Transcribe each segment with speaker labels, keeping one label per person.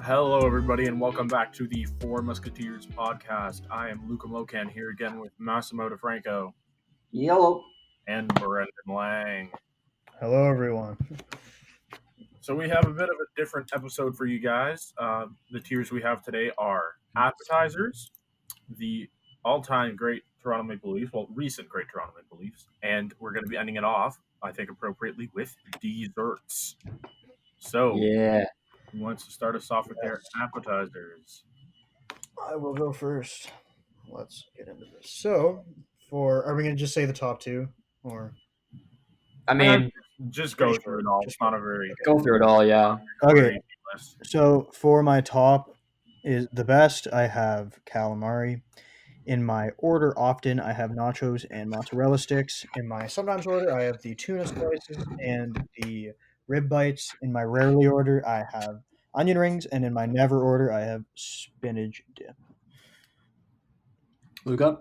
Speaker 1: Hello, everybody, and welcome back to the Four Musketeers podcast. I am Luca Mocan here again with Massimo DeFranco
Speaker 2: Yellow.
Speaker 1: and Brendan Lang.
Speaker 3: Hello, everyone.
Speaker 1: So we have a bit of a different episode for you guys. The tiers we have today are Appetizers, the all-time great Toronto Maple Leafs, recent great Toronto Maple Leafs, and we're going to be ending it off, I think appropriately, with desserts. So,
Speaker 2: Yeah.
Speaker 1: who wants to start us off with their appetizers?
Speaker 3: I will go first. Let's get into this. So, are we going to just say the top two? Or
Speaker 2: I mean,
Speaker 1: just go through it all. It's not a very
Speaker 2: go through it all, yeah.
Speaker 3: Okay. So, for my top is the best, I have calamari. In my order, often I have nachos and mozzarella sticks. In my sometimes order, I have the tuna slices and the rib bites. In my rarely order, I have onion rings, and in my never order, I have spinach dip.
Speaker 2: Luca?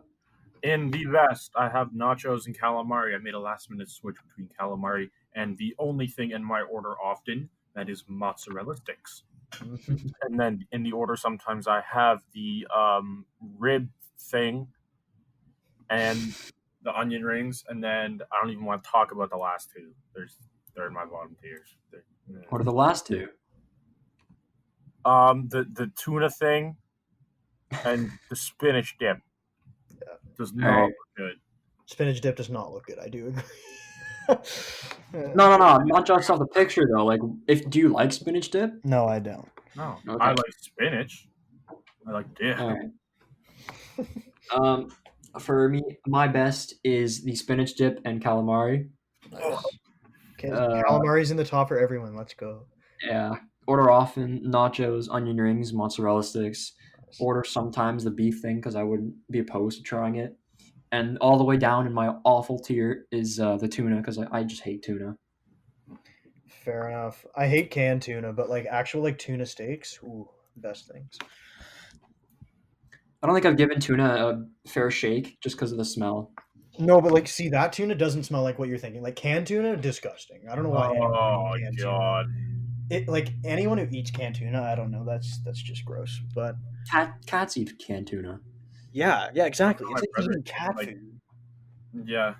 Speaker 1: In the best, I have nachos and calamari. I made a last-minute switch between calamari and the only thing in my order often, that is mozzarella sticks. And then in the order, sometimes I have the rib thing and the onion rings, and then I don't even want to talk about the last two. They're in my bottom tiers.
Speaker 2: What are the last two?
Speaker 1: The tuna thing and the spinach dip does not look good.
Speaker 3: Spinach dip does not look good. I do agree.
Speaker 2: No. Not just off the picture though. Like, do you like spinach dip?
Speaker 3: No, I don't.
Speaker 1: No,
Speaker 2: Okay.
Speaker 1: I like spinach. I like dip.
Speaker 2: All right. For me, my best is the spinach dip and calamari.
Speaker 3: Nice. Okay, calamari's in the top for everyone. Let's go.
Speaker 2: Yeah. Order often nachos, onion rings, mozzarella sticks. Order sometimes the beef thing because I wouldn't be opposed to trying it. And all the way down in my awful tier is the tuna because I just hate tuna.
Speaker 3: Fair enough. I hate canned tuna, but like actual tuna steaks, ooh, best things.
Speaker 2: I don't think I've given tuna a fair shake just because of the smell.
Speaker 3: No, but see, that tuna doesn't smell like what you're thinking. Like canned tuna, disgusting. I don't know why.
Speaker 1: Oh god!
Speaker 3: Anyone who eats canned tuna, I don't know. That's just gross. But
Speaker 2: Cats eat canned tuna.
Speaker 3: Yeah, exactly.
Speaker 1: My
Speaker 3: It's
Speaker 1: brother
Speaker 3: eating cat
Speaker 1: like-
Speaker 3: food.
Speaker 1: Yeah,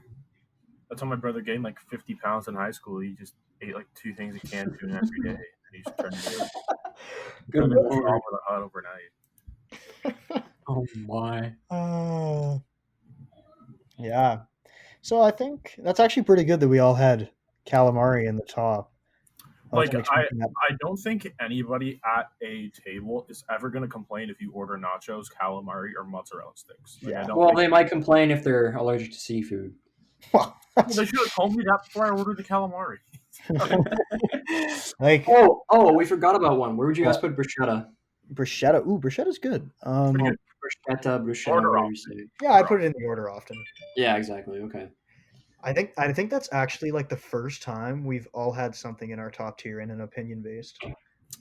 Speaker 1: that's how my brother gained like 50 pounds in high school. He just ate like 2 things of canned tuna every day. And he just turned to
Speaker 2: Good
Speaker 1: over
Speaker 2: lord.
Speaker 1: the hut overnight.
Speaker 2: Oh my.
Speaker 3: Yeah. So I think that's actually pretty good that we all had calamari in the top.
Speaker 1: Like I don't think anybody at a table is ever going to complain if you order nachos, calamari, or mozzarella sticks. Like,
Speaker 3: Yeah.
Speaker 1: I don't
Speaker 2: Well,
Speaker 1: think-
Speaker 2: they might complain if they're allergic to seafood.
Speaker 3: Well,
Speaker 1: Well, they should have told me that before I ordered the calamari.
Speaker 2: We forgot about one. Where would you guys put bruschetta?
Speaker 3: bruschetta. Ooh, bruschetta's good.
Speaker 1: Pretty good.
Speaker 2: Bruschetta,
Speaker 1: Order
Speaker 2: whatever
Speaker 1: off.
Speaker 2: you say.
Speaker 3: Yeah, I put it in the order often.
Speaker 2: Yeah, exactly. Okay.
Speaker 3: I think that's actually like the first time we've all had something in our top tier in an opinion based.
Speaker 2: Yeah.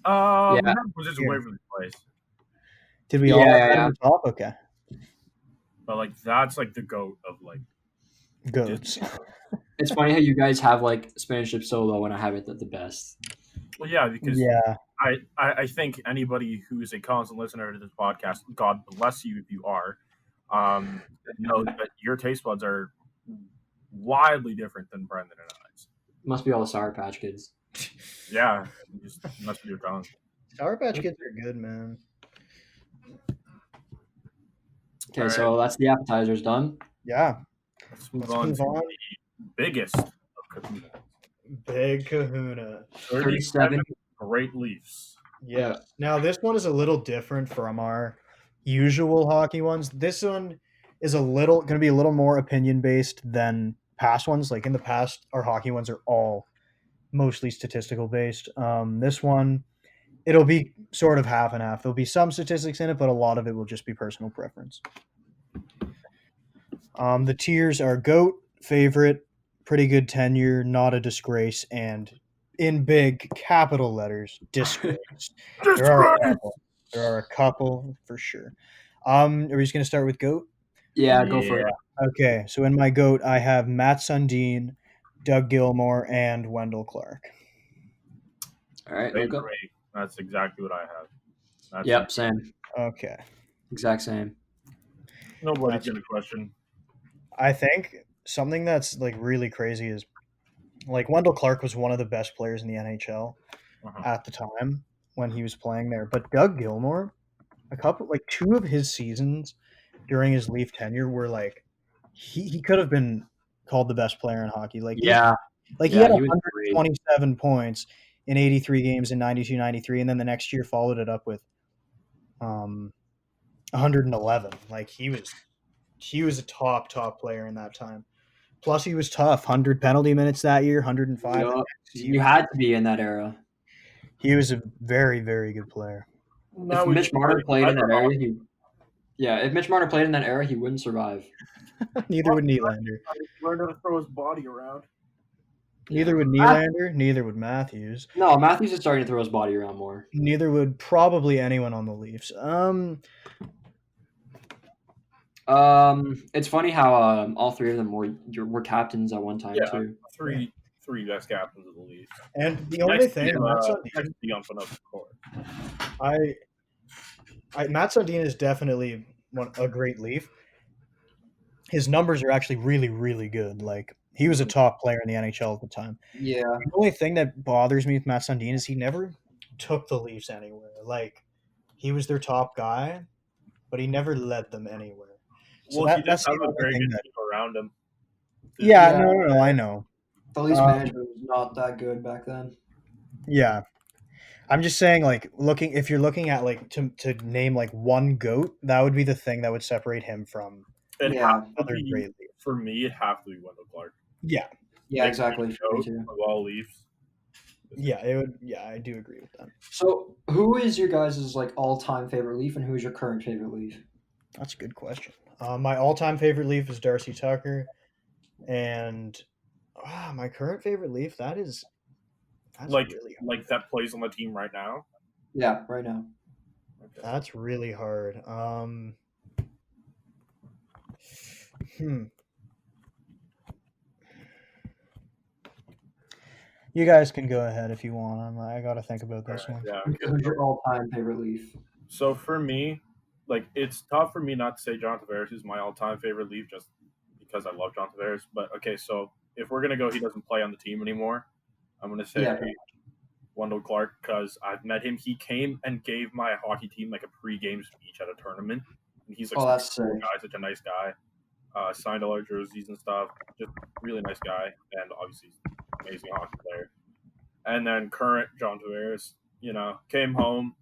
Speaker 1: Was just away from the place.
Speaker 3: Did we all have that
Speaker 2: Yeah.
Speaker 3: in the top? Okay.
Speaker 1: But like that's like the goat of like
Speaker 3: Goats.
Speaker 2: It's funny how you guys have like spinach dip so low and I have it at the best.
Speaker 1: well, yeah, because
Speaker 3: Yeah.
Speaker 1: I think anybody who is a constant listener to this podcast, God bless you if you are, knows that your taste buds are wildly different than Brendan and I's.
Speaker 2: Must be all the Sour Patch Kids.
Speaker 1: Yeah, you just must be your tongue.
Speaker 3: Sour Patch Kids are good, man.
Speaker 2: Okay,
Speaker 1: All
Speaker 2: so that's the appetizers done.
Speaker 3: Yeah.
Speaker 1: Let's move
Speaker 3: Let's
Speaker 1: on
Speaker 3: move
Speaker 1: to
Speaker 3: on.
Speaker 1: the biggest of Kahuna.
Speaker 3: Big kahuna.
Speaker 2: 37.
Speaker 1: Great Leafs.
Speaker 3: Yeah. Now this one is a little different from our usual hockey ones. This one is going to be a little more opinion based than past ones. Like in the past, our hockey ones are all mostly statistical based. This one, it'll be sort of half and half. There'll be some statistics in it, but a lot of it will just be personal preference. The tiers are GOAT, favorite, pretty good tenure, not a disgrace, and in big capital letters, disgrace. There are a couple for sure. Are we just gonna start with GOAT?
Speaker 2: Yeah, go for it.
Speaker 3: Okay, so in my GOAT, I have Matt Sundin, Doug Gilmour, and Wendell Clark.
Speaker 2: All right,
Speaker 1: They
Speaker 2: Luca.
Speaker 1: great. That's exactly what I have.
Speaker 2: Yep, same.
Speaker 3: Okay.
Speaker 2: Exact same.
Speaker 1: Nobody's gonna question.
Speaker 3: I think something that's like really crazy is like Wendell Clark was one of the best players in the NHL at the time when he was playing there. But Doug Gilmour, two of his seasons during his Leaf tenure were like he could have been called the best player in hockey. Like he had
Speaker 2: he was great.
Speaker 3: 127 points in 83 games in 92-93, and then the next year followed it up with 111. Like he was a top player in that time. Plus he was tough. 100 penalty minutes that year, 105.
Speaker 2: Yep. You had to be in that era.
Speaker 3: He was a very, very good player.
Speaker 2: If Mitch Marner played in that era, he wouldn't survive.
Speaker 3: Neither would Nylander.
Speaker 1: Learned how to throw his body around.
Speaker 3: Neither would Nylander. Neither would Matthews.
Speaker 2: No, Matthews is starting to throw his body around more.
Speaker 3: Neither would probably anyone on the Leafs.
Speaker 2: It's funny how all three of them were captains at one time too.
Speaker 1: Three best captains of the Leafs.
Speaker 3: And the only thing, Matt Sundin is definitely a great Leaf. His numbers are actually really, really good. Like he was a top player in the NHL at the time.
Speaker 2: Yeah.
Speaker 3: The only thing that bothers me with Matt Sundin is he never took the Leafs anywhere. Like he was their top guy, but he never led them anywhere. So
Speaker 1: he does have a very good team around him.
Speaker 3: Yeah, no, I know.
Speaker 2: The Leafs management was not that good back then.
Speaker 3: Yeah. I'm just saying, like, if you're looking at, like, to name, like, one GOAT, that would be the thing that would separate him from
Speaker 1: other
Speaker 3: great Leafs.
Speaker 1: For me, it'd have to be Wendell Clark.
Speaker 3: Yeah.
Speaker 2: Yeah, exactly.
Speaker 1: Of all Leafs.
Speaker 3: Yeah, it would. Yeah, I do agree with that.
Speaker 2: So, who is your guys' like all-time favorite Leaf, and who is your current favorite Leaf?
Speaker 3: That's a good question. My all-time favorite Leaf is Darcy Tucker, and my current favorite Leaf that's really hard.
Speaker 1: Like that plays on the team right now.
Speaker 2: Yeah, right now.
Speaker 3: Okay. That's really hard. You guys can go ahead if you want. I got to think about this one.
Speaker 1: Yeah.
Speaker 2: Who's your all-time favorite Leaf?
Speaker 1: So for me, like it's tough for me not to say John Tavares is my all-time favorite Leaf just because I love John Tavares. But okay, so if we're gonna go, he doesn't play on the team anymore. I'm gonna say Wendell Clark because I've met him. He came and gave my hockey team like a pre-game speech at a tournament. And he's like
Speaker 2: that's
Speaker 1: cool guy, such a nice guy. Signed all our jerseys and stuff. Just really nice guy, and obviously amazing hockey player. And then current John Tavares, came home,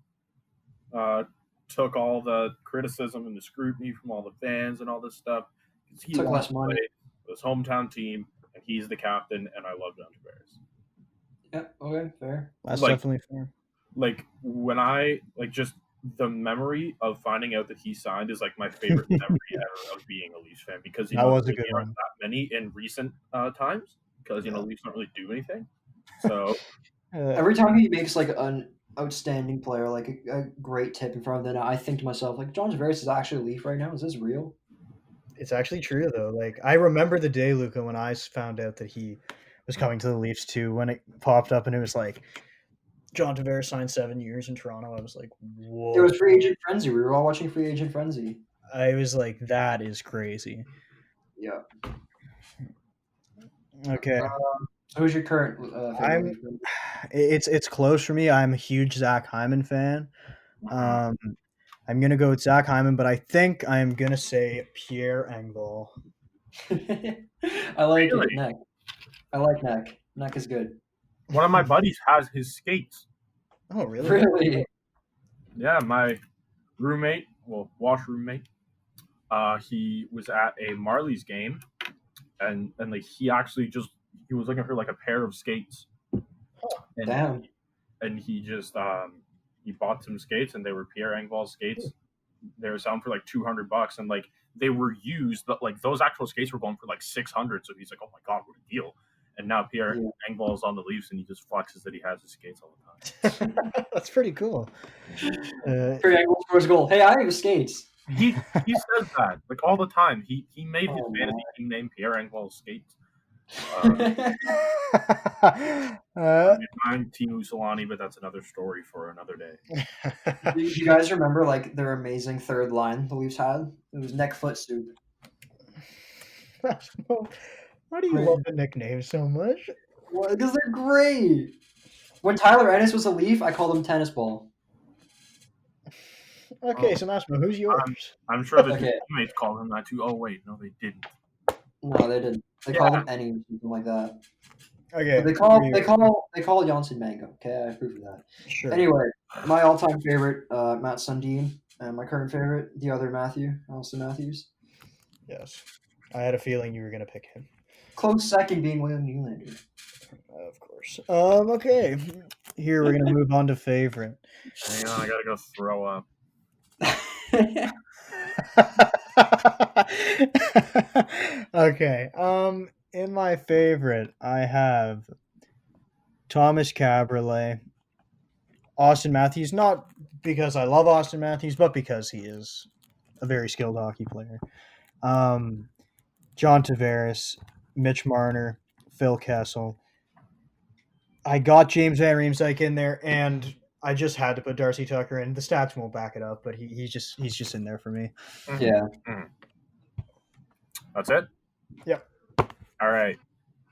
Speaker 1: took all the criticism and the scrutiny from all the fans and all this stuff.
Speaker 2: He took less money.
Speaker 1: His hometown team, and he's the captain, and I love John Tavares.
Speaker 2: Yep. Okay. Fair.
Speaker 3: That's definitely fair.
Speaker 1: Like when just the memory of finding out that he signed is like my favorite memory ever of being a Leafs fan because
Speaker 3: that was a good one.
Speaker 1: That many in recent times because Leafs don't really do anything. So
Speaker 2: every time he makes like an outstanding player, like a great tip in front of the net, I think to myself like John Tavares is actually a Leaf right now. Is this real?
Speaker 3: It's actually true though. Like I remember the day, Luca, when I found out that he was coming to the Leafs too. When it popped up and it was like John Tavares signed 7 years in Toronto, I was like, whoa.
Speaker 2: It was Free Agent Frenzy. We were all watching Free Agent Frenzy.
Speaker 3: I was like, that is crazy.
Speaker 2: Yeah.
Speaker 3: Okay.
Speaker 2: Who's your current favorite?
Speaker 3: It's close for me. I'm a huge Zach Hyman fan. I'm gonna go with Zach Hyman, but I think I'm gonna say Pierre Engvall.
Speaker 2: I like it. Neck. I like Neck. Neck is good.
Speaker 1: One of my buddies has his skates.
Speaker 3: Oh, really?
Speaker 2: Really?
Speaker 1: Yeah, my roommate, wash roommate, he was at a Marlies game, and like he was looking for like a pair of skates. And
Speaker 2: Damn.
Speaker 1: And he just he bought some skates, and they were Pierre Engvall skates. They were selling for like $200, and like they were used, but like those actual skates were going for like $600. So he's like, "Oh my god, what a deal!" And now Pierre Engvall is on the Leafs, and he just flexes that he has his skates all the
Speaker 3: time. That's pretty cool.
Speaker 2: Pierre Engvall scores a goal. Hey, I have skates.
Speaker 1: He says that like all the time. He made his fantasy team name Pierre Engvall skates. I'm Team Usolani, but that's another story for another day.
Speaker 2: Do you guys remember like their amazing third line the Leafs had? It was neck foot soup.
Speaker 3: Why do you love the nickname so much?
Speaker 2: Well, because they're great. When Tyler Ennis was a Leaf, I called him tennis ball.
Speaker 3: Okay, so Massimo, who's yours?
Speaker 1: I'm sure the
Speaker 2: Okay.
Speaker 1: teammates called him that too. Oh wait, no, they didn't.
Speaker 2: No, they didn't. They called him Ennie or something like that.
Speaker 3: Okay,
Speaker 2: But they call Janssen Mango. Okay, I approve of that.
Speaker 3: sure.
Speaker 2: Anyway, my all-time favorite, Matt Sundin, and my current favorite, the other Matthew, Austin Matthews.
Speaker 3: Yes, I had a feeling you were gonna pick him.
Speaker 2: Close second being William Nylander.
Speaker 3: Of course. Okay. Here we're gonna move on to favorite.
Speaker 1: Hang on, I gotta go throw up.
Speaker 3: Okay. In my favorite, I have Thomas Cabriolet, Austin Matthews. Not because I love Austin Matthews, but because he is a very skilled hockey player. John Tavares, Mitch Marner, Phil Kessel. I got James Van Riemsdyk in there, and I just had to put Darcy Tucker in. The stats won't back it up, but he's just in there for me.
Speaker 2: Yeah.
Speaker 1: That's it?
Speaker 3: Yep.
Speaker 1: All right.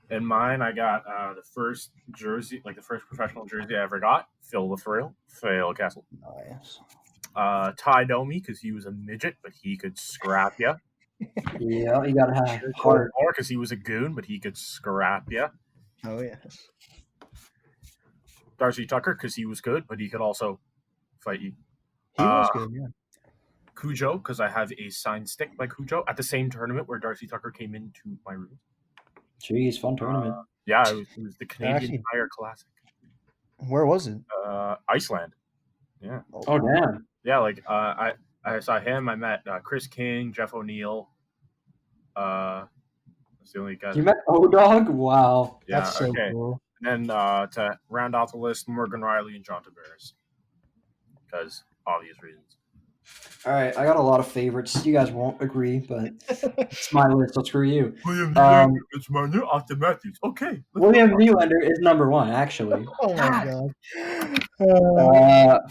Speaker 1: In mine, I got the first jersey, like the first professional jersey I ever got. Phil LaFrille, Phil Castle.
Speaker 3: Nice.
Speaker 1: Ty Domi, because he was a midget, but he could scrap you.
Speaker 2: Yeah, you gotta have heart.
Speaker 1: Or because he was a goon, but he could scrap you.
Speaker 3: Oh, yes.
Speaker 1: Darcy Tucker, because he was good, but he could also fight you.
Speaker 3: He was good, yeah.
Speaker 1: Cujo, because I have a signed stick by Cujo at the same tournament where Darcy Tucker came into my room.
Speaker 2: Jeez, fun tournament.
Speaker 1: Yeah, it was the Canadian Tire Classic.
Speaker 3: Where was it?
Speaker 1: Iceland. Yeah.
Speaker 2: Oh, damn.
Speaker 1: Yeah, like I saw him. I met Chris King, Jeff O'Neill. That's the only guys.
Speaker 2: You met O-Dog? Wow.
Speaker 1: Yeah,
Speaker 3: That's so cool.
Speaker 1: And then to round out the list, Morgan Riley and John Tavares. Because obvious reasons.
Speaker 2: All right, I got a lot of favorites. You guys won't agree, but it's my list, so screw you.
Speaker 1: William Nylander, it's my new Austin Matthews. Okay.
Speaker 2: William Nylander is number one, actually.
Speaker 3: Oh, my God.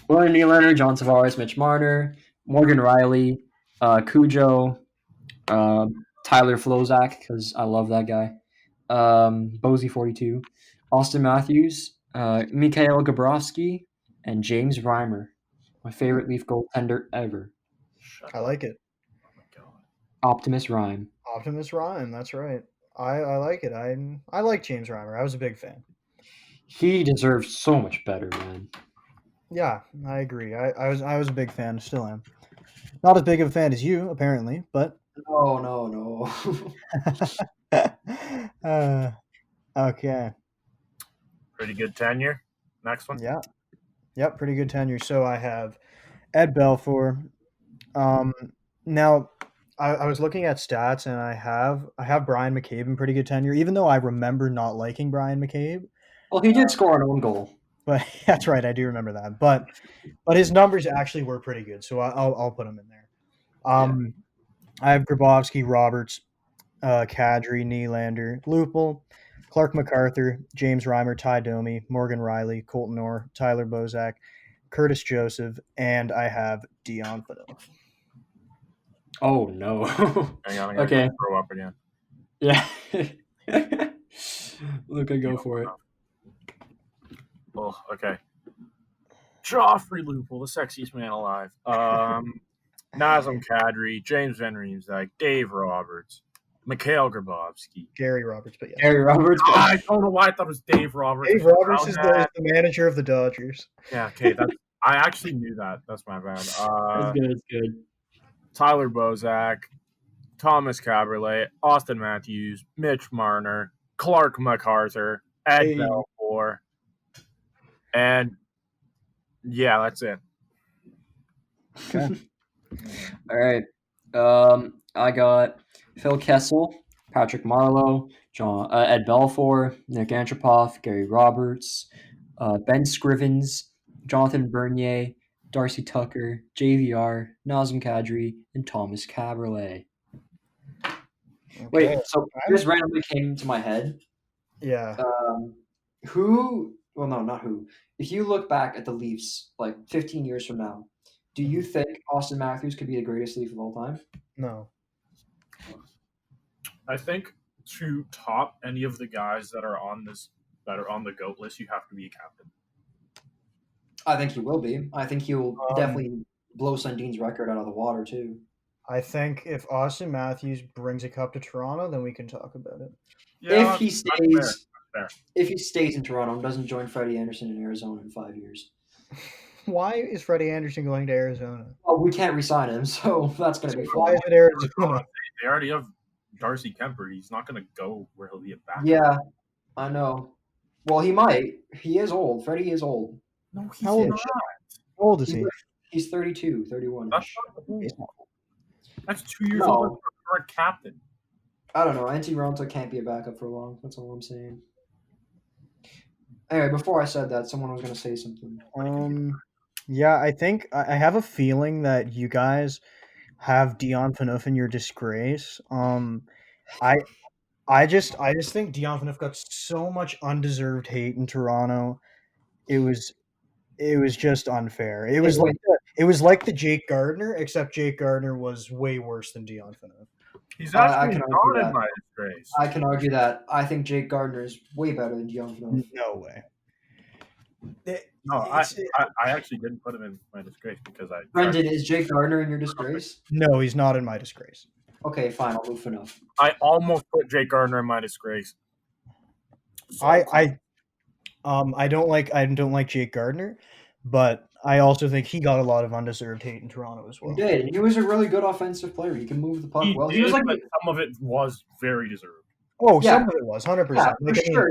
Speaker 2: William Nylander, John Tavares, Mitch Marner, Morgan Riley, Cujo, Tyler Flozak, because I love that guy, Bozy42, Austin Matthews, Mikhail Gabrovsky, and James Reimer. My favorite Leaf goaltender ever.
Speaker 3: I like it.
Speaker 1: Oh my God.
Speaker 2: Optimus Rhyme.
Speaker 3: Optimus Rhyme, that's right. I like it. I like James Reimer. I was a big fan.
Speaker 2: He deserves so much better, man.
Speaker 3: Yeah, I agree. I was a big fan. Still am. Not as big of a fan as you, apparently, but
Speaker 2: No.
Speaker 3: Okay.
Speaker 1: Pretty good tenure. Next one.
Speaker 3: Yeah. Yep, pretty good tenure. So I have Ed Belfour. Now I was looking at stats, and I have Brian McCabe in pretty good tenure, even though I remember not liking Brian McCabe.
Speaker 2: Well, he did score an own goal.
Speaker 3: But that's right, I do remember that. But his numbers actually were pretty good, so I'll put him in there. I have Grabowski, Roberts, Kadri, Nylander, Lupul, Clark MacArthur, James Reimer, Ty Domi, Morgan Riley, Colton Orr, Tyler Bozak, Curtis Joseph, and I have Dion Phaneuf.
Speaker 2: Oh, no.
Speaker 1: Hang on,
Speaker 2: Okay.
Speaker 1: Throw up again.
Speaker 2: Yeah. Luca, go for it.
Speaker 1: Oh, okay. Joffrey Lupul, the sexiest man alive. Nazem Kadri, James Van Riemsdyk, Dave Roberts, Mikhail Grabowski.
Speaker 3: Gary Roberts, but yeah.
Speaker 2: Gary Roberts.
Speaker 1: I don't know why I thought it was Dave Roberts.
Speaker 3: Dave Roberts is the manager of the Dodgers.
Speaker 1: Yeah, okay. I actually knew that. That's my bad.
Speaker 2: It's good.
Speaker 1: Tyler Bozak, Thomas Cabriolet, Austin Matthews, Mitch Marner, Clark MacArthur, Ed Belfour, and yeah, that's it.
Speaker 3: Okay.
Speaker 2: All right. I got Phil Kessel, Patrick Marleau, Ed Belfour, Nick Antropov, Gary Roberts, Ben Scrivens, Jonathan Bernier, Darcy Tucker, JVR, Nazem Kadri, and Thomas Cabriolet. Wait,
Speaker 3: Okay.
Speaker 2: so this randomly came to my head.
Speaker 3: Yeah.
Speaker 2: Who? Well, no, not who. If you look back at the Leafs, like 15 years from now, do you think Austin Matthews could be the greatest Leaf of all time?
Speaker 3: No.
Speaker 1: I think to top any of the guys that are on the GOAT list, you have to be a captain.
Speaker 2: I think he will be. I think he'll definitely blow Sundin's record out of the water too.
Speaker 3: I think if Austin Matthews brings a cup to Toronto, then we can talk about it.
Speaker 1: Yeah,
Speaker 2: If he
Speaker 1: that's fair.
Speaker 2: stays, if he stays in Toronto and doesn't join Freddie Anderson in Arizona in 5 years,
Speaker 3: Why is Freddie Anderson going to Arizona?
Speaker 2: well, we can't resign him, so that's going to be
Speaker 3: Why
Speaker 2: fun.
Speaker 3: is it Arizona?
Speaker 1: They already have Darcy Kemper. He's not going to go where he'll be a backup.
Speaker 2: Yeah, I know. Well, he might. He is old. Freddie is old.
Speaker 1: No, he's
Speaker 3: How old
Speaker 1: not.
Speaker 3: is How old is he?
Speaker 2: He's 32, 31.
Speaker 1: That's not cool.
Speaker 3: He's not.
Speaker 1: That's 2 years
Speaker 2: No.
Speaker 1: older than our current captain.
Speaker 2: I don't know. NT Ronto can't be a backup for long. That's all I'm saying. Anyway, before I said that, someone was going to say something.
Speaker 3: Yeah, I think I have a feeling that you guys have Dion Phaneuf in your disgrace. I just think Dion Phaneuf got so much undeserved hate in Toronto. It was just unfair. It was like the Jake Gardner, except Jake Gardner was way worse than Dion Phaneuf.
Speaker 1: He's
Speaker 2: I
Speaker 1: actually
Speaker 2: can argue
Speaker 1: not
Speaker 2: that.
Speaker 1: in my disgrace.
Speaker 2: I can argue that. I think Jake Gardner is way better than Dion Phaneuf.
Speaker 3: No way.
Speaker 1: No, I actually didn't put him in my disgrace because I.
Speaker 2: Brendan, is Jake Gardner in your disgrace?
Speaker 3: No, he's not in my disgrace.
Speaker 2: Okay, fine. I'll move Phaneuf.
Speaker 1: I almost put Jake Gardner in my disgrace. So,
Speaker 3: I don't like Jake Gardner, but I also think he got a lot of undeserved hate in Toronto as well.
Speaker 2: He did. He was a really good offensive player. He can move the puck
Speaker 1: he
Speaker 2: well.
Speaker 1: did,
Speaker 2: He was like,
Speaker 1: but some of it was very deserved.
Speaker 3: Oh,
Speaker 2: Yeah.
Speaker 3: some of it was 100%.
Speaker 2: yeah,
Speaker 3: Like,
Speaker 2: for
Speaker 3: I mean,
Speaker 2: sure.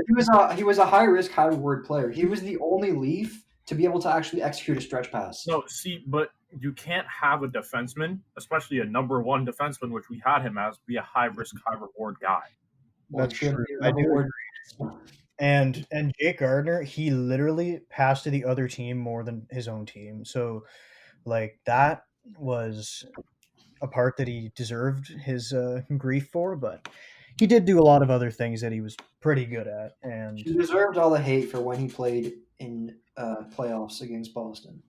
Speaker 2: He was a high risk, high reward player. He was the only Leaf to be able to actually execute a stretch pass.
Speaker 1: No, see, but you can't have a defenseman, especially a number one defenseman, which we had him as, be a high risk, high reward guy.
Speaker 3: That's
Speaker 2: Well,
Speaker 3: true.
Speaker 2: he
Speaker 3: I do
Speaker 2: reward-
Speaker 3: And Jake Gardner, he literally passed to the other team more than his own team. So, like, that was a part that he deserved his grief for, but he did do a lot of other things that he was pretty good at. And
Speaker 2: He deserved all the hate for when he played in playoffs against Boston.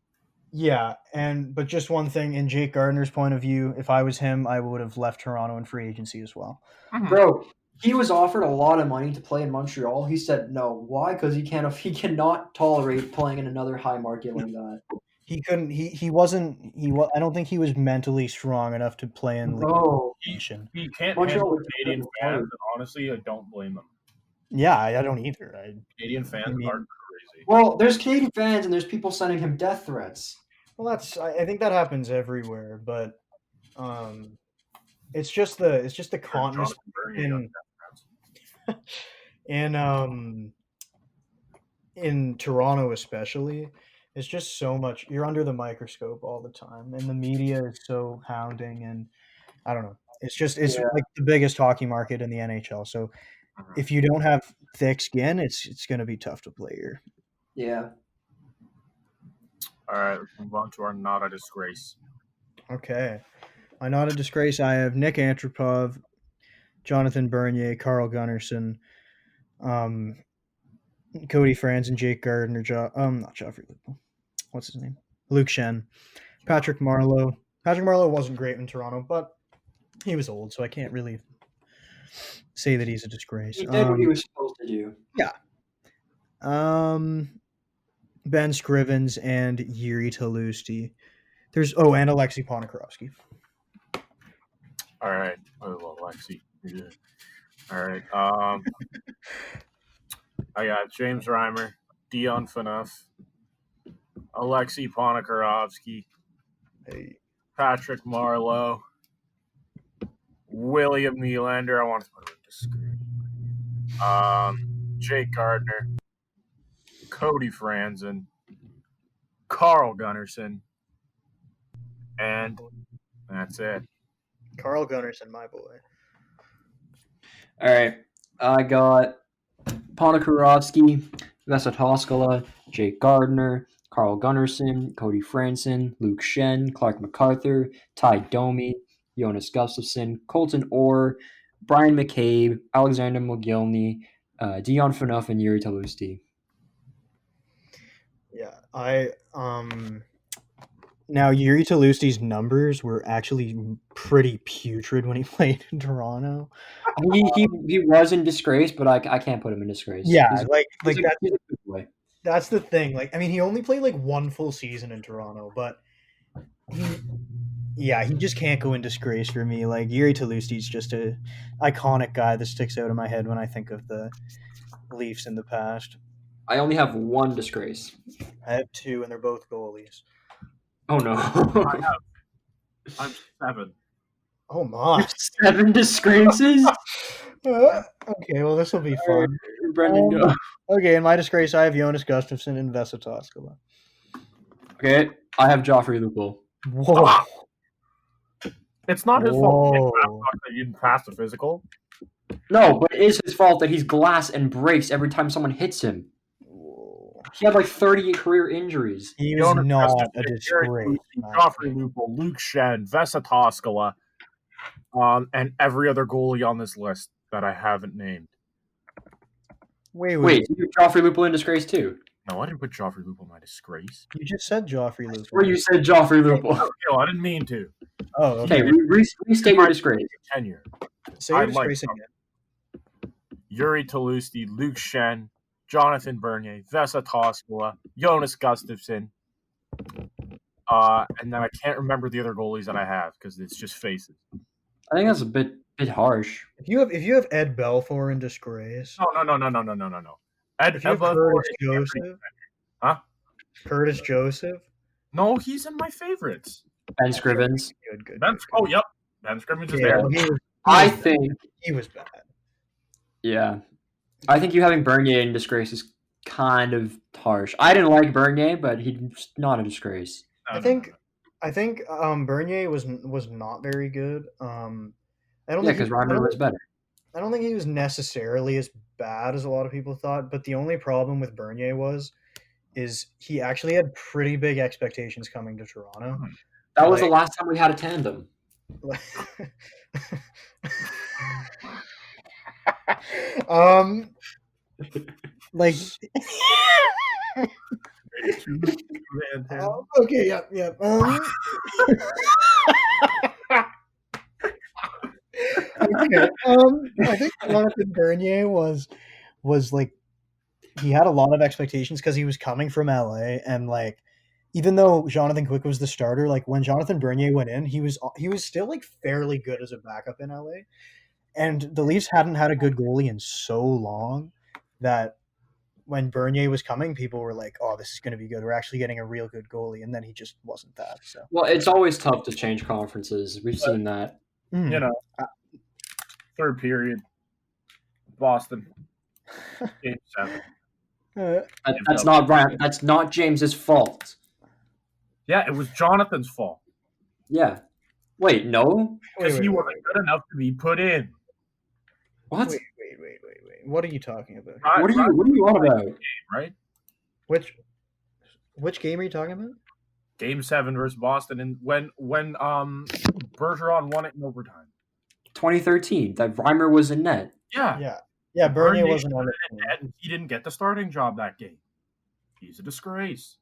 Speaker 3: yeah, but just one thing, in Jake Gardner's point of view, if I was him, I would have left Toronto in free agency as well.
Speaker 2: Bro, he was offered a lot of money to play in Montreal. He said no. Why? Because he cannot tolerate playing in another high market like that.
Speaker 3: He couldn't. He wasn't. I don't think he was mentally strong enough to play in the
Speaker 2: Bro,
Speaker 3: nation.
Speaker 1: He can't
Speaker 2: Montreal
Speaker 1: handle
Speaker 2: was
Speaker 1: Canadian
Speaker 2: terrible
Speaker 1: fans,
Speaker 2: players.
Speaker 1: and honestly, I don't blame him.
Speaker 3: Yeah, I don't either.
Speaker 1: Canadian fans
Speaker 3: I mean-
Speaker 1: are crazy.
Speaker 2: Well, there's Canadian fans and there's people sending him death threats.
Speaker 3: Well, I think that happens everywhere, but it's just the continent
Speaker 1: Jonathan Bernier got
Speaker 3: in
Speaker 1: death threats.
Speaker 3: in Toronto especially. It's just so much. You're under the microscope all the time, and the media is so hounding, and I don't know. It's
Speaker 2: Yeah.
Speaker 3: like the biggest hockey market in the NHL. So if you don't have thick skin, it's going to be tough to play here.
Speaker 2: Yeah.
Speaker 1: All right, let's move on to our not a disgrace.
Speaker 3: Okay. My not a disgrace, I have Nick Antropov, Jonathan Bernier, Carl Gunnarsson, Cody Franz, Jake Gardner, not Joffrey Lupul. What's his name? Luke Shen, Patrick Marleau. Patrick Marleau wasn't great in Toronto, but he was old, so I can't really say that he's a disgrace.
Speaker 2: He did what he was supposed to do.
Speaker 3: Ben Scrivens and Yuri Talusti. And Alexei Ponikarovsky.
Speaker 1: All right. Oh, well, Lexi. Yeah. All right. I got James Reimer, Dion Phaneuf, Alexei Ponikarovsky, Patrick Marleau, William Nylander. I want to put him in disgrace. Jake Gardner, Cody Franzen, Carl Gunnarsson, and that's it.
Speaker 3: Carl Gunnarsson, my boy.
Speaker 2: All right. I got Ponikarovsky, Vesa Toskala, Jake Gardner, Carl Gunnarsson, Cody Franson, Luke Shen, Clark MacArthur, Ty Domi, Jonas Gustafsson, Colton Orr, Brian McCabe, Alexander Mogilny, Dion Phaneuf, and Yuri Talusti.
Speaker 3: Yeah, now Yuri Talusti's numbers were actually pretty putrid when he played in Toronto.
Speaker 2: He was in disgrace, but I can't put him in disgrace.
Speaker 3: Yeah,
Speaker 2: he's
Speaker 3: he's
Speaker 2: a good boy.
Speaker 3: that's the thing. Like, I mean, he only played like one full season in Toronto, but he just can't go in disgrace for me. Like, Yuri Talusti's just a iconic guy that sticks out in my head when I think of the Leafs in the past.
Speaker 2: I only have one disgrace.
Speaker 3: I have two, and they're both goalies.
Speaker 2: Oh no!
Speaker 1: I'm 7.
Speaker 3: Oh my!
Speaker 2: 7 disgraces.
Speaker 3: Okay, well, this will be fun.
Speaker 2: Brendan, go.
Speaker 3: Okay, in my disgrace, I have Jonas Gustafsson and Vesa Toskala.
Speaker 2: Okay, I have Joffrey Lupul.
Speaker 3: Whoa!
Speaker 1: It's not his fault that you didn't pass the physical.
Speaker 2: No, but it is his fault that he's glass and breaks every time someone hits him. He had like 30 career injuries.
Speaker 3: He was not a disgrace.
Speaker 1: Joffrey Lupul, Luke Shen, Vesa Toskala, and every other goalie on this list that I haven't named.
Speaker 2: Wait, you Joffrey Lupul in disgrace too?
Speaker 1: No, I didn't put Joffrey Lupul in my disgrace.
Speaker 3: You just said Joffrey Lupul.
Speaker 2: Or you said Joffrey Lupul.
Speaker 1: No, I didn't mean to.
Speaker 3: Oh, okay.
Speaker 2: Restate your disgrace.
Speaker 1: Tenure.
Speaker 3: Say your disgrace again.
Speaker 1: Yuri Talusti, Luke Shen, Jonathan Bernier, Vesa Toskala, Jonas Gustafsson, and then I can't remember the other goalies that I have because it's just faces.
Speaker 2: I think that's a bit harsh.
Speaker 3: If you have Ed Belfour in disgrace.
Speaker 1: No.
Speaker 3: If you have Curtis Joseph.
Speaker 1: Huh?
Speaker 3: Curtis Joseph.
Speaker 1: No, he's in my favorites.
Speaker 2: Ben Scrivens.
Speaker 3: Good.
Speaker 1: Ben Scrivens is there.
Speaker 2: I think
Speaker 3: he was bad.
Speaker 2: Yeah. I think you having Bernier in disgrace is kind of harsh. I didn't like Bernier, but he's not a disgrace.
Speaker 3: I think Bernier was not very good. I don't think
Speaker 2: because Reimer was better.
Speaker 3: I don't think he was necessarily as bad as a lot of people thought, but the only problem with Bernier is he actually had pretty big expectations coming to Toronto.
Speaker 2: That was the last time we had a tandem.
Speaker 3: Like okay, yeah. Okay. I think Jonathan Bernier was like, he had a lot of expectations because he was coming from LA, and like, even though Jonathan Quick was the starter, like when Jonathan Bernier went in, he was still like fairly good as a backup in LA, and the Leafs hadn't had a good goalie in so long that when Bernier was coming, people were like, "Oh, this is going to be good. We're actually getting a real good goalie," and then he just wasn't that. So
Speaker 2: well, it's always tough to change conferences. We've seen that.
Speaker 1: You know, third period, Boston, Game 7.
Speaker 2: That's not right. That's not James's fault.
Speaker 1: Yeah, it was Jonathan's fault.
Speaker 2: Yeah. Wait, no?
Speaker 1: Because he wasn't good enough to be put in.
Speaker 2: What?
Speaker 3: Wait. What are you talking about?
Speaker 2: What are you on about?
Speaker 1: Right?
Speaker 3: Which game are you talking about?
Speaker 1: Game 7 versus Boston, and when Bergeron won it in overtime.
Speaker 2: 2013. That Reimer was in net.
Speaker 3: Yeah. Bernier wasn't on it.
Speaker 1: He didn't get the starting job that game. He's a disgrace.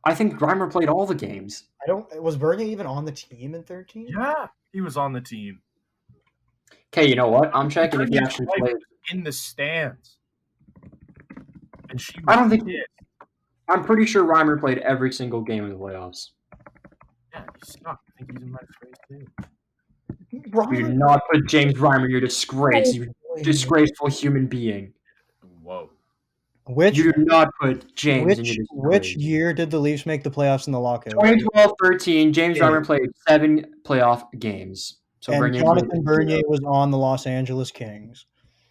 Speaker 2: I think Reimer played all the games.
Speaker 3: Was Bernier even on the team in 13?
Speaker 1: Yeah, he was on the team.
Speaker 2: Okay, you know what? I'm checking if he actually played
Speaker 1: in the stands. And
Speaker 2: I don't think he did. I'm pretty sure Reimer played every single game in the playoffs.
Speaker 1: Yeah, he sucked. I think he's in my disgrace too.
Speaker 2: You do not put James Reimer, you disgrace. You disgraceful human being.
Speaker 1: Whoa.
Speaker 2: You do not put James in your disgrace.
Speaker 3: Which year did the Leafs make the playoffs in the lockout?
Speaker 2: 2012-13, James Reimer played 7 playoff games. So
Speaker 3: and Jonathan Bernier was on the Los Angeles Kings.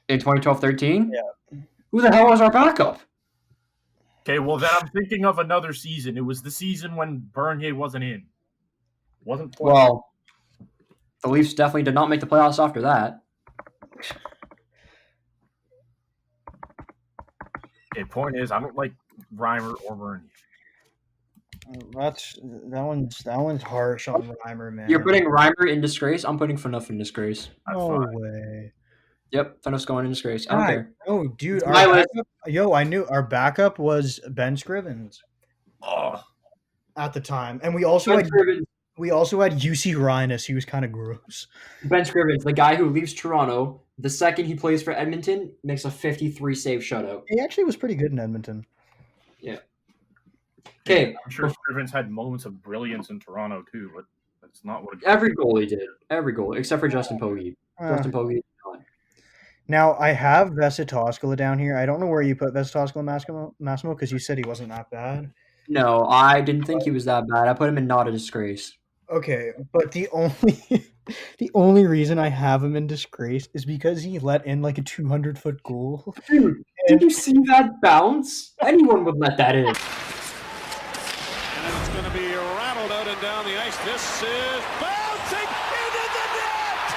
Speaker 2: In 2012-13?
Speaker 3: Yeah.
Speaker 2: Who the hell was our backup?
Speaker 1: Okay, well then I'm thinking of another season. It was the season when Bernier wasn't in. Wasn't playing.
Speaker 2: Well, the Leafs definitely did not make the playoffs after that.
Speaker 1: Okay, point is, I don't like Reimer or Bernier.
Speaker 3: That one's harsh on Reimer, man.
Speaker 2: You're putting Reimer in disgrace. I'm putting Phaneuf in disgrace.
Speaker 3: No way.
Speaker 2: Yep, Phaneuf's going in disgrace. I don't
Speaker 3: God,
Speaker 2: care.
Speaker 3: oh, dude,
Speaker 2: It's
Speaker 3: our
Speaker 2: my list.
Speaker 3: backup, I knew our backup was Ben Scrivens
Speaker 1: Oh,
Speaker 3: at the time, and we also
Speaker 2: Ben
Speaker 3: had UC Rhinus. He was kind of gross.
Speaker 2: Ben Scrivens, the guy who leaves Toronto, the second he plays for Edmonton, makes a 53 save shutout.
Speaker 3: He actually was pretty good in Edmonton.
Speaker 2: Yeah. Okay.
Speaker 1: I'm sure Scrivens had moments of brilliance in Toronto too, but that's not what.
Speaker 2: Every goal he did. Every goal, except for Justin Pogge. Justin Pogge.
Speaker 3: Now, I have Vesitoskala down here. I don't know where you put Vesitoskala Massimo because you said he wasn't that bad.
Speaker 2: No, I didn't think he was that bad. I put him in not a disgrace.
Speaker 3: Okay, but the only reason I have him in disgrace is because he let in like a 200-foot goal.
Speaker 2: Dude, did you see that bounce? Anyone would let that in.
Speaker 4: And it's going to be rattled out and down the ice. This is bouncing into the net!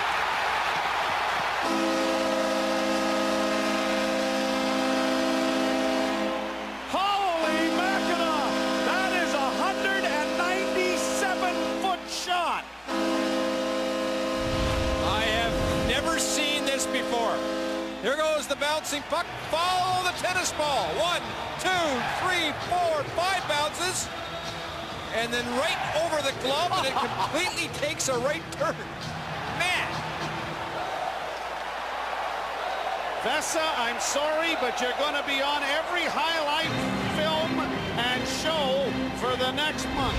Speaker 4: Holy Mackinac! That is a 197-foot shot! I have never seen this before. Here goes the bouncing puck. Follow the tennis ball. 1, 2, 3, 4, 5 bounces. And then right over the glove, and it completely takes a right turn. Man. Vesa, I'm sorry, but you're going to be on every highlight film and show for the next month.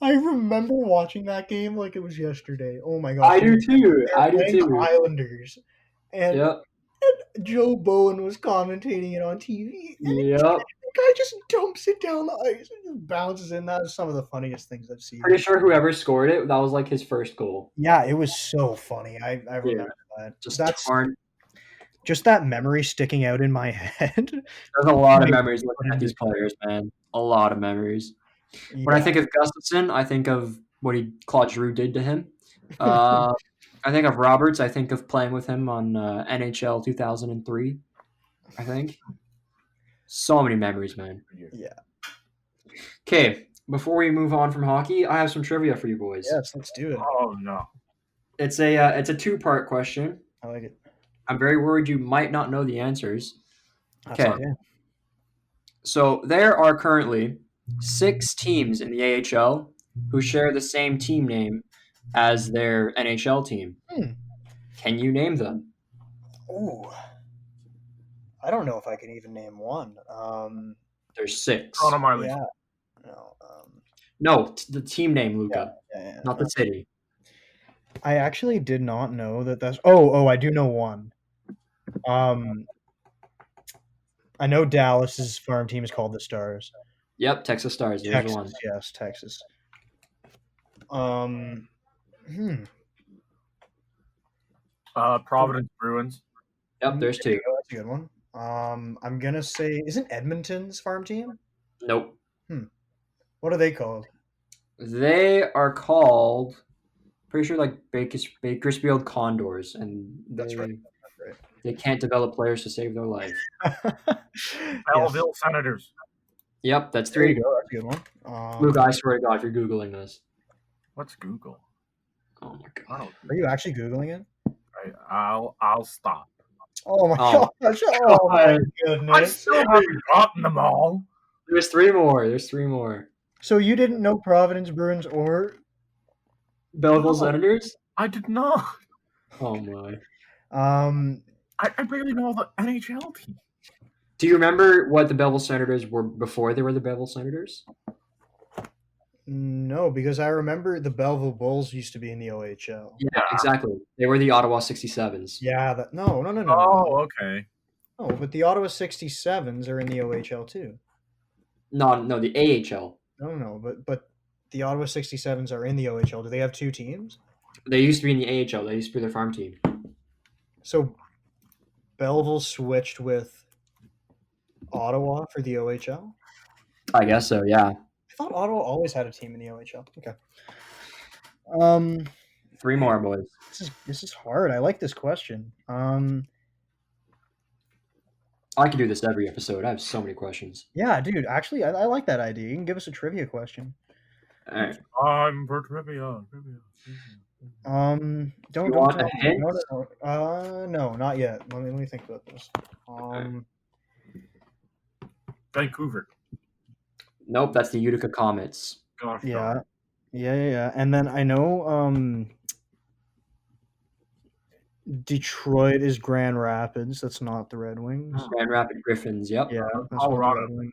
Speaker 3: I remember watching that game like it was yesterday. Oh my god!
Speaker 2: I do too.
Speaker 3: They're
Speaker 2: I do
Speaker 3: playing the
Speaker 2: too.
Speaker 3: Islanders, and,
Speaker 2: Yep.
Speaker 3: and Joe Bowen was commentating it on TV. And
Speaker 2: Yep.
Speaker 3: the guy just dumps it down the ice and just bounces in. That was some of the funniest things I've seen.
Speaker 2: Pretty sure whoever scored it, that was like his first goal.
Speaker 3: Yeah, it was so funny. I remember that.
Speaker 2: That's torn.
Speaker 3: Just that memory sticking out in my head.
Speaker 2: There's a lot of memories looking at these players, man. A lot of memories.
Speaker 3: Yeah.
Speaker 2: When I think of Gustafsson, I think of what Claude Giroux did to him. I think of Roberts. I think of playing with him on NHL 2003. I think. So many memories, man.
Speaker 3: Yeah.
Speaker 2: Okay, before we move on from hockey, I have some trivia for you boys.
Speaker 3: Yes, let's do it.
Speaker 1: Oh no!
Speaker 2: It's a two-part question.
Speaker 3: I like it.
Speaker 2: I'm very worried you might not know the answers.
Speaker 3: That's
Speaker 2: Okay. So there are currently 6 teams in the AHL who share the same team name as their NHL team. Can you name them?
Speaker 3: Ooh. I don't know if I can even name one.
Speaker 2: There's 6.
Speaker 1: Toronto Marlies.
Speaker 3: Yeah. No.
Speaker 2: No, the team name, Luca,
Speaker 3: Yeah.
Speaker 2: not the city.
Speaker 3: I actually did not know that that's. Oh, I do know one. I know Dallas's farm team is called the Stars.
Speaker 2: Yep, Texas Stars. There's
Speaker 3: Texas,
Speaker 2: one.
Speaker 3: yes, Texas.
Speaker 1: Providence Bruins.
Speaker 2: Yep, there's 2.
Speaker 3: That's a good one. I'm gonna say, isn't Edmonton's farm team?
Speaker 2: Nope.
Speaker 3: What are they called?
Speaker 2: They are called, pretty sure, like Bakersfield Condors, and
Speaker 3: That's right.
Speaker 2: they can't develop players to save their life.
Speaker 1: Belleville Senators.
Speaker 2: Yep, that's
Speaker 3: There you
Speaker 2: 3.
Speaker 3: go. That's a good one.
Speaker 2: Luke, I swear to God, if you're Googling this.
Speaker 1: What's Google?
Speaker 2: Oh my
Speaker 1: I
Speaker 2: God.
Speaker 1: don't.
Speaker 3: Are you actually Googling it?
Speaker 1: I'll stop.
Speaker 3: Oh my
Speaker 2: Oh.
Speaker 3: gosh! Oh my
Speaker 1: I
Speaker 3: goodness!
Speaker 1: still haven't gotten them all.
Speaker 2: There's 3 more.
Speaker 3: So you didn't know Providence Bruins or
Speaker 2: Belleville
Speaker 1: No.
Speaker 2: Senators?
Speaker 1: I did not.
Speaker 2: Oh my.
Speaker 1: I barely know the NHL team.
Speaker 2: Do you remember what the Belleville Senators were before they were the Belleville Senators?
Speaker 3: No, because I remember the Belleville Bulls used to be in the OHL.
Speaker 2: Yeah, exactly. They were the Ottawa 67s.
Speaker 3: Yeah, no.
Speaker 1: Oh, okay.
Speaker 3: No, but the Ottawa 67s are in the OHL too.
Speaker 2: No, the AHL.
Speaker 3: No, but the Ottawa 67s are in the OHL. Do they have 2 teams?
Speaker 2: They used to be in the AHL. They used to be their farm team.
Speaker 3: So Belleville switched with Ottawa for the OHL?
Speaker 2: I guess so, yeah.
Speaker 3: I thought Ottawa always had a team in the OHL. Okay.
Speaker 2: 3 more, boys.
Speaker 3: This is hard. I like this question.
Speaker 2: I can do this every episode. I have so many questions.
Speaker 3: Yeah, dude. Actually, I like that idea. You can give us a trivia question.
Speaker 2: All right.
Speaker 1: I'm for trivia.
Speaker 3: Don't
Speaker 2: You want
Speaker 3: tell
Speaker 2: a
Speaker 3: me.
Speaker 2: hint?
Speaker 3: No, not yet. Let me think about this.
Speaker 1: Vancouver.
Speaker 2: Nope, that's the Utica Comets.
Speaker 1: Gosh,
Speaker 3: Yeah.
Speaker 1: darn.
Speaker 3: Yeah. And then I know Detroit is Grand Rapids. That's not the Red Wings.
Speaker 2: Grand Rapids Griffins. Yep.
Speaker 3: Yeah, that's not the
Speaker 1: Colorado.
Speaker 3: Red Wings.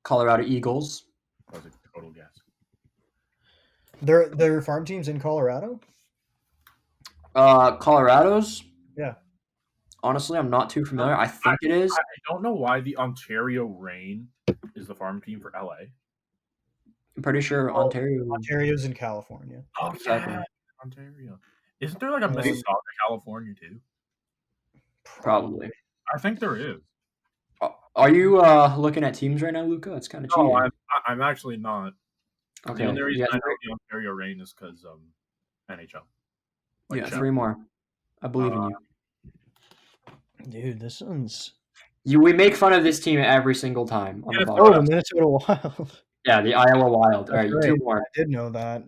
Speaker 2: Colorado Eagles.
Speaker 1: That was a total guess.
Speaker 3: Their farm team's in Colorado.
Speaker 2: Colorado's.
Speaker 3: Yeah.
Speaker 2: Honestly, I'm not too familiar. I think it is.
Speaker 1: I don't know why the Ontario Reign is the farm team for LA.
Speaker 2: I'm pretty sure Ontario.
Speaker 3: Ontario's in California.
Speaker 1: Oh,
Speaker 2: Exactly.
Speaker 1: yeah, Ontario. Isn't there like a Mississauga, California too?
Speaker 2: Probably.
Speaker 1: I think there is.
Speaker 2: Are you looking at teams right now, Luca? It's kind of cheating.
Speaker 1: No, I'm actually not.
Speaker 2: Okay.
Speaker 1: The only reason
Speaker 2: Yeah,
Speaker 1: I know the Ontario Reign is because NHL. Like,
Speaker 2: yeah,
Speaker 1: Chuck.
Speaker 2: 3 more. I believe in you.
Speaker 3: Dude, this one's
Speaker 2: We make fun of this team every single time on the
Speaker 1: Minnesota.
Speaker 2: podcast.
Speaker 3: the Minnesota Wild.
Speaker 2: Yeah, the Iowa Wild. All right,
Speaker 3: That's
Speaker 2: 2
Speaker 3: right.
Speaker 2: more.
Speaker 3: I did know that.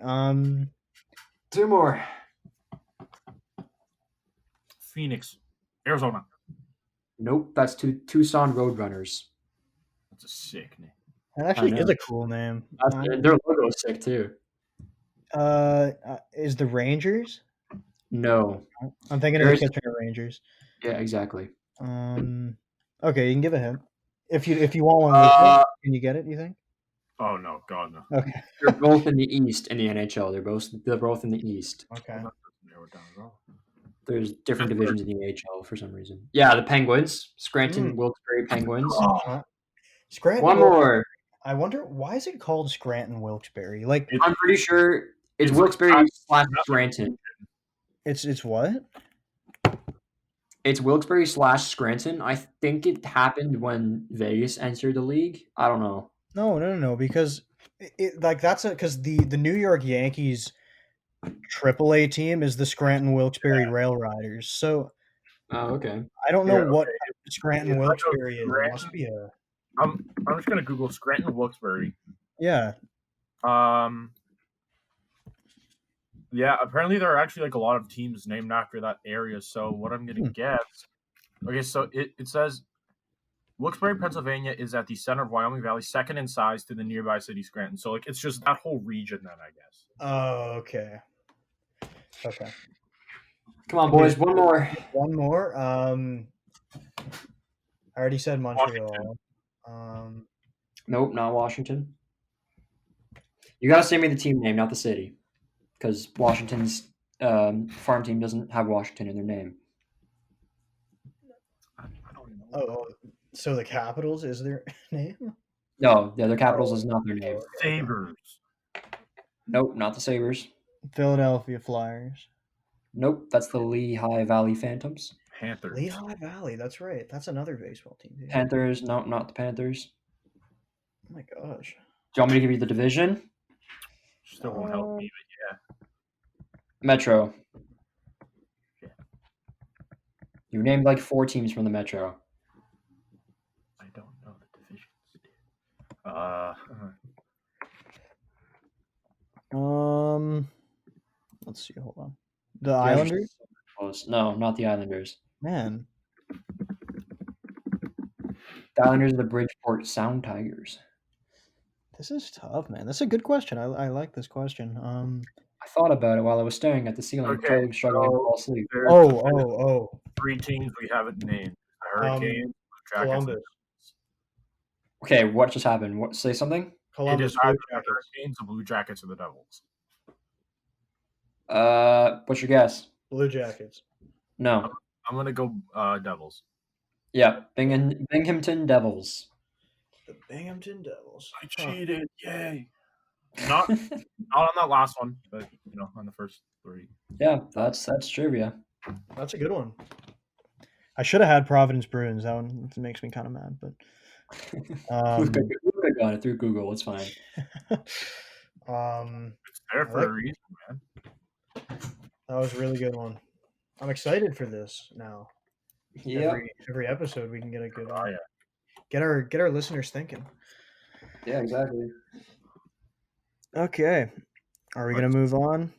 Speaker 2: 2 more.
Speaker 1: Phoenix, Arizona.
Speaker 2: Nope, that's Tucson Roadrunners.
Speaker 1: That's a sick name.
Speaker 3: That actually
Speaker 2: know.
Speaker 3: is a cool name.
Speaker 2: Their logo is sick too.
Speaker 3: Is the Rangers?
Speaker 2: No.
Speaker 3: I'm thinking of
Speaker 2: There's-
Speaker 3: the Kitchener Rangers.
Speaker 2: Yeah, exactly.
Speaker 3: Okay, you can give a hint. If you want one, can you get it? You think?
Speaker 1: Oh no, God no.
Speaker 3: Okay.
Speaker 2: They're both in the East in the NHL. They're both in the East.
Speaker 3: Okay.
Speaker 1: That doesn't narrow it down at all.
Speaker 2: There's different divisions in the AHL for some reason. Yeah, the Penguins, Scranton, Wilkes-Barre Penguins.
Speaker 3: Scranton.
Speaker 2: One more.
Speaker 3: I wonder why is it called Scranton Wilkes-Barre? Like
Speaker 2: I'm pretty sure it's Wilkes-Barre / Scranton.
Speaker 3: it's what?
Speaker 2: It's Wilkes-Barre / Scranton. I think it happened when Vegas entered the league. I don't know.
Speaker 3: No, because because the New York Yankees AAA team is the Scranton Wilkes-Barre Rail Riders. So
Speaker 2: Oh, okay.
Speaker 3: I don't know
Speaker 1: Yeah,
Speaker 3: what
Speaker 1: okay.
Speaker 3: Scranton
Speaker 1: It's like a
Speaker 3: Wilkes-Barre is. It
Speaker 1: Scranton-
Speaker 3: must be a
Speaker 1: I'm just gonna Google Scranton Wilkes-Barre.
Speaker 3: yeah.
Speaker 1: Yeah, apparently there are actually like a lot of teams named after that area. So what I'm gonna guess. Okay, so it says Wilkes-Barre, Pennsylvania is at the center of Wyoming Valley, second in size to the nearby city Scranton. So like it's just that whole region then, I guess.
Speaker 3: Oh, okay. Okay.
Speaker 2: Come on, boys. One more.
Speaker 3: One more. I already said Montreal.
Speaker 2: Nope, not Washington. You gotta say me the team name, not the city, because Washington's farm team doesn't have Washington in their name.
Speaker 1: I don't know.
Speaker 3: Oh, so the Capitals is their name?
Speaker 2: No, the other Capitals is not their name.
Speaker 1: Sabres.
Speaker 2: Nope, not the Sabres.
Speaker 3: Philadelphia Flyers.
Speaker 2: Nope, that's the Lehigh Valley Phantoms.
Speaker 1: Panthers.
Speaker 3: Lehigh Valley. That's right. That's another baseball team. Dude.
Speaker 2: Panthers, no, not the Panthers.
Speaker 3: Oh my gosh.
Speaker 2: Do you want me to give you the division?
Speaker 1: Still won't help me,
Speaker 2: Metro.
Speaker 1: Yeah.
Speaker 2: You named like 4 teams from the Metro.
Speaker 1: I don't know the divisions.
Speaker 3: Let's see. Hold on. The Islanders.
Speaker 2: Close. No, not the Islanders.
Speaker 3: Man,
Speaker 2: The Islanders are the Bridgeport Sound Tigers.
Speaker 3: this is tough, man. That's a good question. I like this question.
Speaker 2: I thought about it while I was staring at the ceiling,
Speaker 1: Okay,
Speaker 2: totally struggling to
Speaker 1: so-
Speaker 2: fall asleep.
Speaker 1: There's
Speaker 3: Oh.
Speaker 1: 3 teams we haven't named: the Hurricanes, Blue Jackets,
Speaker 3: Columbus.
Speaker 2: Okay, what just happened? What? Say something?
Speaker 1: It
Speaker 3: Columbus
Speaker 1: is either
Speaker 3: Blue
Speaker 1: the
Speaker 3: Jackets.
Speaker 1: Hurricanes, the Blue Jackets, or the Devils.
Speaker 2: What's your guess?
Speaker 3: Blue Jackets.
Speaker 2: No.
Speaker 1: I'm gonna go Devils.
Speaker 2: Yeah, Binghamton Devils.
Speaker 3: The Binghamton Devils.
Speaker 1: I
Speaker 3: Huh.
Speaker 1: cheated! Yay! Not on that last one, but on the first 3.
Speaker 2: Yeah, that's trivia.
Speaker 3: That's a good one. I should have had Providence Bruins. That one makes me kind of mad, but
Speaker 2: Luca got it through Google. It's fine.
Speaker 1: It's there for
Speaker 3: like-
Speaker 1: a reason, man.
Speaker 3: that was a really good one. I'm excited for this now.
Speaker 2: Yeah.
Speaker 3: Every episode we can get a good
Speaker 1: Oh yeah.
Speaker 3: get our listeners thinking.
Speaker 2: Yeah, exactly.
Speaker 3: Okay. Are we gonna move on?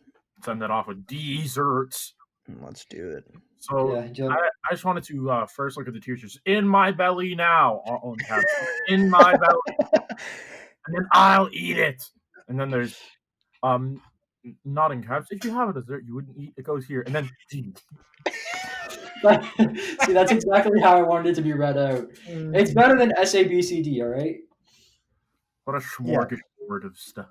Speaker 1: Send it off with desserts.
Speaker 3: Let's do it.
Speaker 1: So
Speaker 2: Yeah, Joe.
Speaker 1: I just wanted to first look at the teachers. In my belly now. On caps. In my belly. And then I'll eat it. And then there's not in caps. If you have a dessert, you wouldn't eat. It goes here. And then
Speaker 2: See, that's exactly how I wanted it to be read out. It's better than SABCD, all right?
Speaker 1: what a smorgasbord of stuff.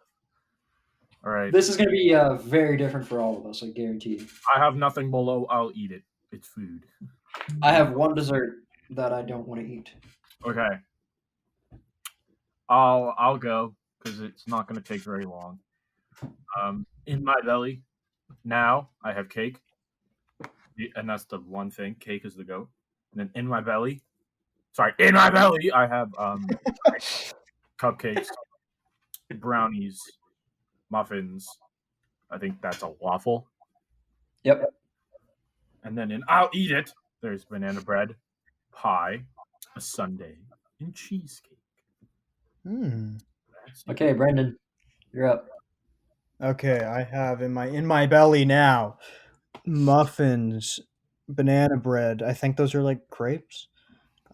Speaker 1: All right.
Speaker 2: This is going to be very different for all of us, I guarantee.
Speaker 1: I have nothing below. I'll eat it. It's food.
Speaker 2: I have one dessert that I don't want to eat.
Speaker 1: Okay. I'll go because it's not going to take very long. In my belly now I have cake, and that's the one thing. Cake is the goat. And then in my belly I have cupcakes, brownies, muffins. I think that's a waffle.
Speaker 2: Yep.
Speaker 1: And then in I'll eat it, there's banana bread, pie, a sundae, and cheesecake. That's it.
Speaker 2: Okay, Brendan, you're up.
Speaker 3: Okay, I have in my belly now muffins, banana bread. I think those are like crepes.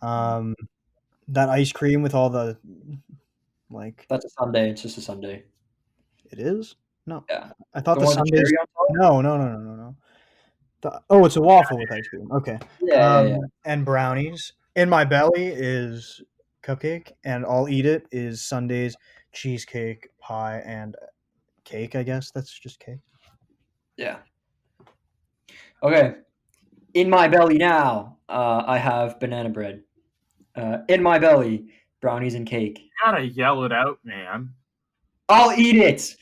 Speaker 3: That ice cream with all the like.
Speaker 2: That's a sundae. It's just a sundae.
Speaker 3: It is? No.
Speaker 2: Yeah.
Speaker 3: I thought
Speaker 2: The
Speaker 3: the
Speaker 2: one with the
Speaker 3: sundaes.
Speaker 2: cherry on top?
Speaker 3: No. Oh, it's a waffle with ice cream. Okay.
Speaker 2: Yeah.
Speaker 3: And brownies. In my belly is cupcake, and I'll eat it is sundaes, cheesecake, pie, and cake. I guess that's just cake.
Speaker 2: Yeah. Okay. In my belly now, I have banana bread. In my belly, brownies and cake.
Speaker 1: You gotta yell it out, man.
Speaker 2: I'll eat it.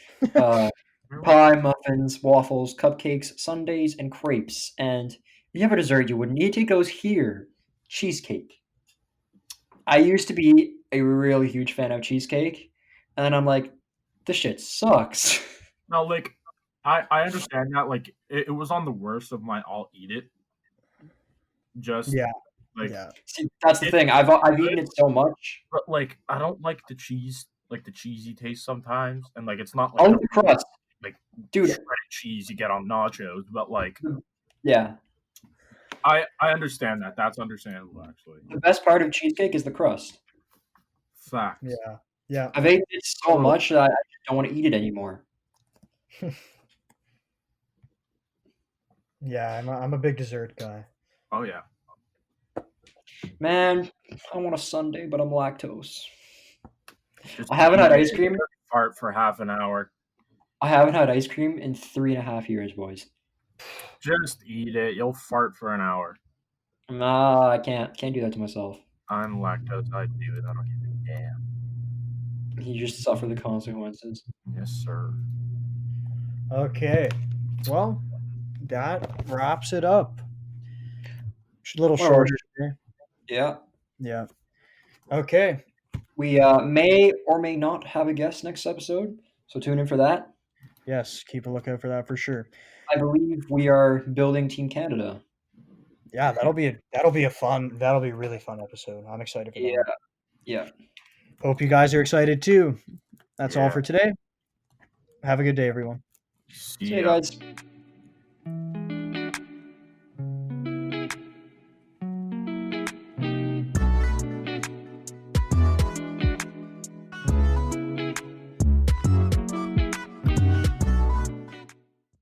Speaker 2: Pie, muffins, waffles, cupcakes, sundaes, and crepes. And if you have a dessert you wouldn't eat, it goes here. Cheesecake. I used to be a really huge fan of cheesecake, and then I'm like, this shit sucks.
Speaker 1: No, like I understand that. Like it was on the worst of my I'll eat it. Just
Speaker 3: Yeah.
Speaker 1: like
Speaker 3: Yeah.
Speaker 2: See, that's the thing. I've eaten it so much.
Speaker 1: but like I don't like the cheese, like the cheesy taste sometimes, and like it's not
Speaker 2: Oh,
Speaker 1: like
Speaker 2: the crust.
Speaker 1: like
Speaker 2: Dude.
Speaker 1: shredded cheese you get on nachos, but like
Speaker 2: Yeah.
Speaker 1: I understand that. That's understandable actually.
Speaker 2: The best part of cheesecake is the crust.
Speaker 1: Fact.
Speaker 3: Yeah.
Speaker 2: I've eaten it so much that I don't want to eat it anymore.
Speaker 3: Yeah, I'm a big dessert guy.
Speaker 1: Oh yeah.
Speaker 2: Man, I want a sundae, but I'm lactose.
Speaker 1: Just
Speaker 2: I haven't had
Speaker 1: eat
Speaker 2: ice
Speaker 1: it,
Speaker 2: cream.
Speaker 1: fart for half an hour.
Speaker 2: I haven't had ice cream in 3.5 years, boys.
Speaker 1: Just eat it. You'll fart for an hour.
Speaker 2: Nah, I can't do that to myself.
Speaker 1: I'm lactose. I do it. I don't give a damn.
Speaker 2: You just suffer the consequences.
Speaker 1: Yes, sir.
Speaker 3: Okay. Well, that wraps it up. A little
Speaker 2: Well,
Speaker 3: shorter today.
Speaker 2: Yeah.
Speaker 3: Yeah. Okay.
Speaker 2: We may or may not have a guest next episode, so tune in for that.
Speaker 3: Yes, keep a lookout for that for sure.
Speaker 2: I believe we are building Team Canada.
Speaker 3: Yeah, that'll be a really fun episode. I'm excited for that.
Speaker 2: Yeah.
Speaker 3: Hope you guys are excited too. That's all
Speaker 1: Yeah.
Speaker 3: for today. Have a good day, everyone.
Speaker 1: See
Speaker 2: See you
Speaker 1: ya.
Speaker 2: guys.